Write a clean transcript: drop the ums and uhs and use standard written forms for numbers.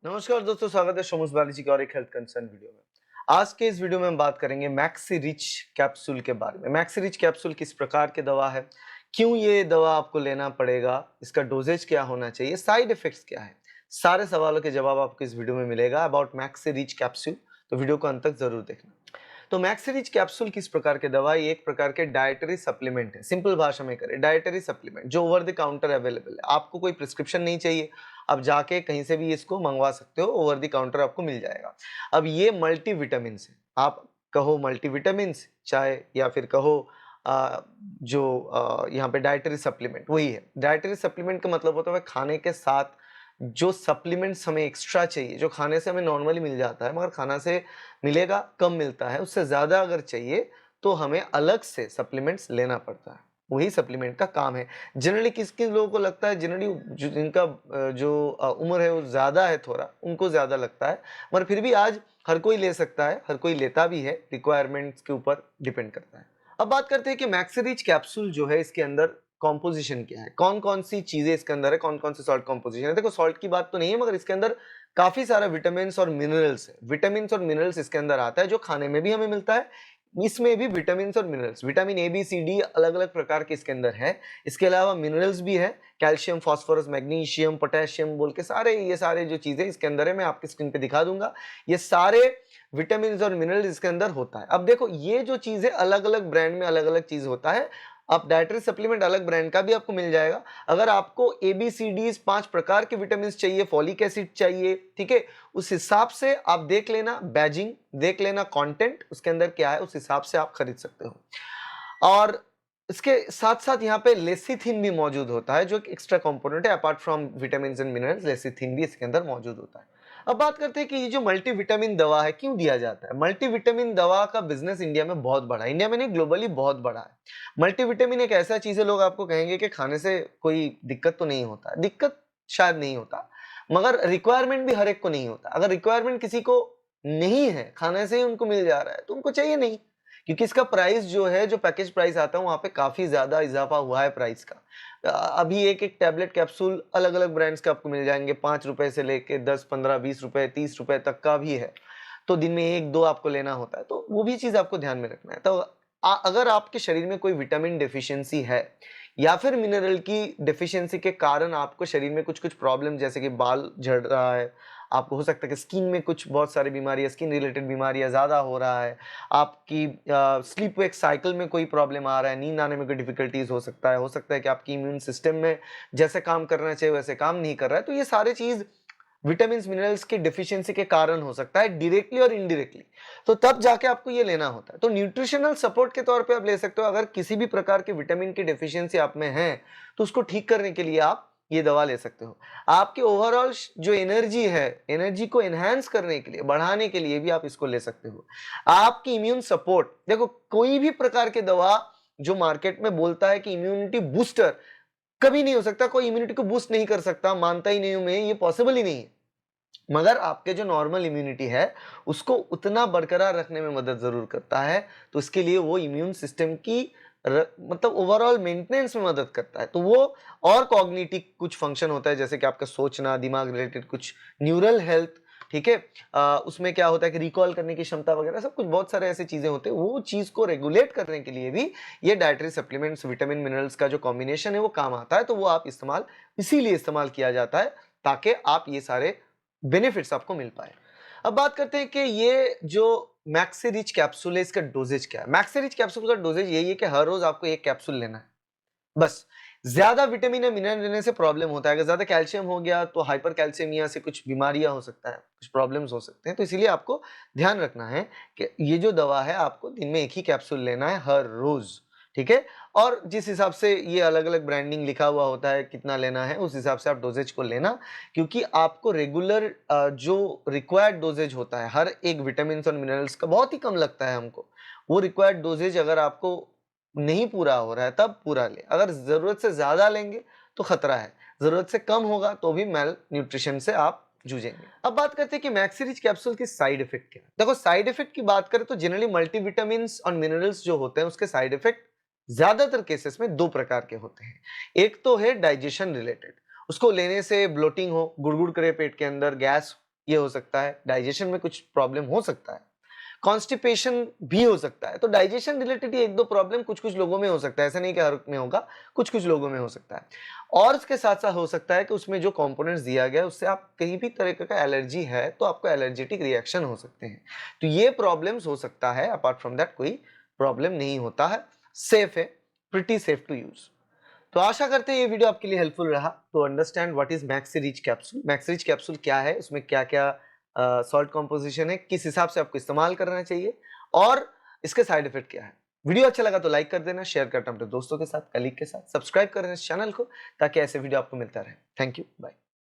नमस्कार दोस्तों, स्वागत है शोमुस बालाजी की और एक हेल्थ कंसर्न वीडियो में। आज के इस वीडियो में हम बात करेंगे मैक्सी रिच कैप्सूल के बारे में। मैक्सी रिच कैप्सूल किस प्रकार की दवा है, क्यों ये दवा आपको लेना पड़ेगा, इसका डोजेज क्या होना चाहिए, साइड इफेक्ट्स क्या है, सारे सवालों के जवाब आपको इस वीडियो में मिलेगा अबाउट मैक्सी रिच कैप्सूल। तो वीडियो को अंत तक जरूर देखना। तो मैक्सी रिच कैप्सूल किस प्रकार के दवा, ये एक प्रकार के डाइटरी सप्लीमेंट है। सिंपल भाषा में करें, डाइटरी सप्लीमेंट जो ओवर द काउंटर अवेलेबल है। आपको कोई प्रिस्क्रिप्शन नहीं चाहिए, आप जाके कहीं से भी इसको मंगवा सकते हो, ओवर द काउंटर आपको मिल जाएगा। अब ये मल्टी विटामिन है, आप कहो मल्टी विटामिन चाहे या फिर कहो यहाँ पे डाइटरी सप्लीमेंट वही है। डाइटरी सप्लीमेंट का मतलब होता है खाने के साथ जो सप्लीमेंट्स हमें एक्स्ट्रा चाहिए, जो खाने से हमें नॉर्मली मिल जाता है मगर खाना से मिलेगा कम मिलता है, उससे ज़्यादा अगर चाहिए तो हमें अलग से सप्लीमेंट्स लेना पड़ता है। वही सप्लीमेंट का काम है। जनरली किस-किस लोगों को लगता है, जनरली जो जिनका उम्र है वो ज़्यादा है थोड़ा, उनको ज़्यादा लगता है। मगर फिर भी आज हर कोई ले सकता है, हर कोई लेता भी है, रिक्वायरमेंट्स के ऊपर डिपेंड करता है। अब बात करते हैं कि मैक्सी रिच कैप्सूल जो है इसके अंदर कॉम्पोजिशन क्या है, कौन-कौन सी चीज़ें इसके अंदर है, कौन-कौन से सॉल्ट कॉम्पोजिशन है। देखो सॉल्ट की बात तो नहीं है मगर इसके अंदर काफ़ी सारा विटामिन्स और मिनरल्स है। विटामिन्स और मिनरल्स इसके अंदर आता है जो खाने में भी हमें मिलता है, इसमें भी विटामिन्स और minerals, vitamin A, B, C, D अलग-अलग प्रकार के इसके अंदर है। इसके अलावा मिनरल्स भी है, कैल्शियम, फास्फोरस, मैग्नीशियम, पोटेशियम बोल के ये सारे जो चीज़ें इसके अंदर है, मैं आपकी स्क्रीन पे दिखा दूँगा। ये सारे विटामिन्स और मिनरल्स इसके अंदर होता है। अब देखो ये जो चीज़ है अलग-अलग ब्रांड में अलग-अलग चीज़ होता है। अब डाइटरी सप्लीमेंट अलग ब्रांड का भी आपको मिल जाएगा। अगर आपको ए, बी, सी, डी 5 प्रकार के विटामिन्स चाहिए, फॉलिक एसिड चाहिए, ठीक है? उस हिसाब से आप देख लेना बैजिंग, देख लेना कंटेंट उसके अंदर क्या है, उस हिसाब से आप खरीद सकते हो। और इसके साथ-साथ यहाँ पे लेसिथिन भी मौजूद होता है जो एक एक्स्ट्रा कंपोनेंट है apart from vitamins and minerals, lecithin भी इसके अंदर मौजूद होता है। अब बात करते हैं कि ये जो मल्टीविटामिन दवा है क्यों दिया जाता है। मल्टीविटामिन दवा का बिजनेस इंडिया में बहुत बड़ा है, इंडिया में नहीं ग्लोबली बहुत बड़ा है। मल्टीविटामिन एक ऐसा चीज है, लोग आपको कहेंगे कि खाने से कोई दिक्कत तो नहीं होता, दिक्कत शायद नहीं होता मगर रिक्वायरमेंट भी हर एक को नहीं होता। अगर रिक्वायरमेंट किसी को नहीं है, खाने से ही उनको मिल जा रहा है तो उनको चाहिए नहीं, क्योंकि इसका प्राइस जो है, जो पैकेज प्राइस आता है वहाँ पे काफ़ी ज़्यादा इज़ाफ़ा हुआ है प्राइस का। अभी एक-एक टैबलेट कैप्सूल अलग-अलग ब्रांड्स के आपको मिल जाएँगे, ₹5 से लेके 10, 15, ₹20, ₹30 तक का भी है। तो दिन में 1-2 आपको लेना होता है, तो वो भी चीज़ आपको ध्यान में रखना है। तो अगर आपके शरीर में कोई विटामिन डेफिशिएंसी है या फिर मिनरल की डेफिशिएंसी के कारण आपको शरीर में कुछ-कुछ प्रॉब्लम जैसे कि बाल झड़ रहा है, आपको हो सकता है कि स्किन में कुछ बहुत सारी बीमारियाँ, स्किन रिलेटेड बीमारियाँ ज़्यादा हो रहा है, आपकी स्लीप वेक साइकिल में कोई प्रॉब्लम आ रहा है, नींद आने में कोई डिफिकल्टीज हो सकता है कि आपकी इम्यून सिस्टम में जैसे काम करना चाहिए वैसे काम नहीं कर रहा है। तो ये सारे चीज़ विटामिन्स, मिनरल्स की डेफिशिएंसी के कारण हो सकता है डायरेक्टली और इनडायरेक्टली। तो तब जाके आपको ये लेना होता है। तो न्यूट्रिशनल सपोर्ट के तौर पे आप ले सकते हो। अगर किसी भी प्रकार के विटामिन की डेफिशिएंसी आप में है, तो उसको ठीक करने के लिए आप ये दवा ले सकते हो। आपकी ओवरऑल जो एनर्जी है, एनर्जी को एनहांस करने के लिए, बढ़ाने के लिए भी आप इसको ले सकते हो। आपकी इम्यून सपोर्ट, देखो कोई भी प्रकार की दवा जो मार्केट में बोलता है कि इम्यूनिटी बूस्टर, कभी नहीं हो सकता। कोई इम्यूनिटी को बूस्ट नहीं कर सकता, मानता ही नहीं हूं मैं, ये पॉसिबल ही नहीं है। मगर आपके जो नॉर्मल इम्यूनिटी है उसको उतना बरकरार रखने में मदद जरूर करता है। तो इसके लिए वो इम्यून सिस्टम की मतलब ओवरऑल मेंटेनेंस में मदद करता है। तो वो और कॉग्निटिव कुछ फंक्शन होता है जैसे कि आपका सोचना, दिमाग रिलेटेड कुछ, न्यूरल हेल्थ, ठीक है। उसमें क्या होता है कि रिकॉल करने की क्षमता वगैरह सब कुछ बहुत सारे ऐसी चीजें होते हैं, वो चीज को रेगुलेट करने के लिए भी ये डाइटरी सप्लीमेंट्स, विटामिन मिनरल्स का जो कॉम्बिनेशन है वो काम आता है। तो वो आप इस्तेमाल इसीलिए इस्तेमाल किया जाता है ताकि आप ये सारे बेनिफिट्स आपको मिल पाए। अब बात करते हैं कि ये जो मैक्सी रिच कैप्सूल है इसका डोजेज क्या है। मैक्सी रिच कैप्सूल का डोजेज यही है कि हर रोज आपको एक कैप्सूल लेना है बस। ज्यादा विटामिन या मिनरल लेने से प्रॉब्लम होता है, अगर ज्यादा कैल्शियम हो गया तो हाइपर कैल्शियमिया से कुछ बीमारियां हो सकता है, कुछ प्रॉब्लम्स हो सकते हैं। तो इसीलिए आपको ध्यान रखना है कि ये जो दवा है आपको दिन में एक ही कैप्सूल लेना है हर रोज, ठीक है। और जिस हिसाब से ये अलग अलग ब्रांडिंग लिखा हुआ होता है कितना लेना है, उस हिसाब से आप डोजेज को लेना, क्योंकि आपको रेगुलर जो रिक्वायर्ड डोजेज होता है हर एक विटामिन और मिनरल्स का बहुत ही कम लगता है हमको। वो रिक्वायर्ड डोजेज अगर आपको नहीं पूरा हो रहा है तब पूरा ले। अगर जरूरत से ज्यादा लेंगे तो खतरा है, जरूरत से कम होगा तो भी मेल न्यूट्रिशन से आप जूझेंगे। अब बात करते हैं कि मैक्सीरिच कैप्सूल की साइड इफेक्ट क्या है। देखो साइड इफेक्ट की बात करें तो जनरली मल्टीविटामिन और मिनरल्स जो होते हैं उसके साइड इफेक्ट ज्यादातर केसेस में दो प्रकार के होते हैं। एक तो है डाइजेशन रिलेटेड, उसको लेने से ब्लोटिंग हो, गुड़गुड़ करे पेट के अंदर, गैस ये हो सकता है, डाइजेशन में कुछ प्रॉब्लम हो सकता है, कॉन्स्टिपेशन भी हो सकता है। तो डाइजेशन रिलेटेड ही 1-2 प्रॉब्लम कुछ-कुछ लोगों में हो सकता है, ऐसा नहीं कि हर में होगा, कुछ-कुछ लोगों में हो सकता है। और इसके साथ-साथ हो सकता है कि उसमें जो कंपोनेंट्स दिया गया है उससे आप कहीं भी तरह का एलर्जी है तो आपको एलर्जेटिक रिएक्शन हो सकते हैं। तो ये प्रॉब्लम्स हो सकता है, अपार्ट फ्रॉम दैट कोई प्रॉब्लम नहीं होता है, सेफ है, प्रिटी सेफ टू यूज़। तो आशा करते हैं ये वीडियो आपके लिए हेल्पफुल रहा to understand what is Maxirich capsule. Maxirich capsule क्या है, उसमें क्या-क्या सॉल्ट कॉम्पोजिशन है, किस हिसाब से आपको इस्तेमाल करना चाहिए और इसके साइड इफेक्ट क्या है। वीडियो अच्छा लगा तो लाइक कर देना, शेयर करना अपने दोस्तों के साथ, कलीग के साथ, सब्सक्राइब कर देना इस चैनल को ताकि ऐसे वीडियो आपको मिलता रहे। Thank you, bye.